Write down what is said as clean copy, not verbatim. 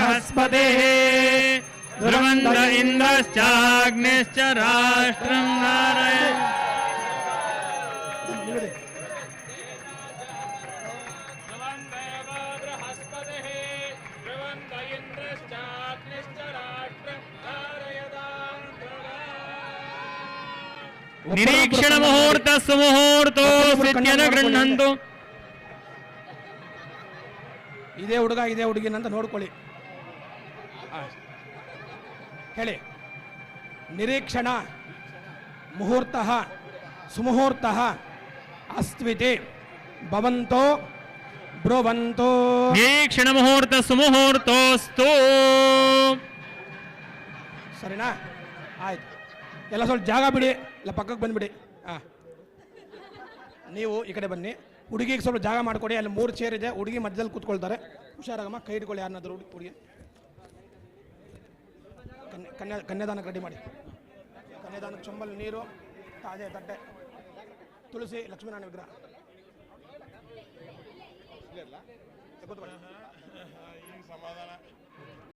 बृहस्पतिः ध्रुवन्त इन्द्रश्चाग्निश्च राष्ट्रं धारयन् निरीक्षण मुहूर्त सुमुहूर्तो सिद्ध्यन गृह्णन्तु ಇದೇ ಹುಡುಗ ಇದೇ ಹುಡುಗಿನಂತ ನೋಡ್ಕೊಳ್ಳಿ ಹೇಳಿ ನಿರೀಕ್ಷಣ ಮುಹೂರ್ತ ಸುಮುಹೂರ್ತ ಅಸ್ತ್ವಿತಿ ಭವಂತೋ ಬ್ರುವಂತೋ ನಿರೀಕ್ಷಣ ಮುಹೂರ್ತ ಸುಮುಹೂರ್ತೋಸ್ತು ಸರಿನಾ ಆಯ್ತು ಎಲ್ಲ ಸ್ವಲ್ಪ ಜಾಗ ಬಿಡಿ ಇಲ್ಲ ಪಕ್ಕಕ್ಕೆ ಬಂದ್ಬಿಡಿ ನೀವು ಈ ಕಡೆ ಬನ್ನಿ ಹುಡುಗಿಗೆ ಸ್ವಲ್ಪ ಜಾಗ ಮಾಡಿಕೊಡಿ ಅಲ್ಲಿ 3 ಚೇರ್ ಇದೆ ಹುಡುಗಿ ಮಧ್ಯದಲ್ಲಿ ಕೂತ್ಕೊಳ್ತಾರೆ ಹುಷಾರಾಗಮ್ಮ ಕೈ ಇಟ್ಕೊಳ್ಳಿ ಯಾರನ್ನಾದ್ರೂ ಹುಡುಗಿ ಕನ್ಯಾದಾನಕ್ಕೆ ರೆಡಿ ಮಾಡಿ ಕನ್ಯಾದಾನಕ್ಕೆ ಚೊಂಬಲ್ ನೀರು ತಾಜೆ ತಟ್ಟೆ ತುಳಸಿ ಲಕ್ಷ್ಮೀನಾರಾಯಣ ವಿಗ್ರಹ ಕೂತ್ಕೊಳ್ಳಿ ಸಮಾಧಾನ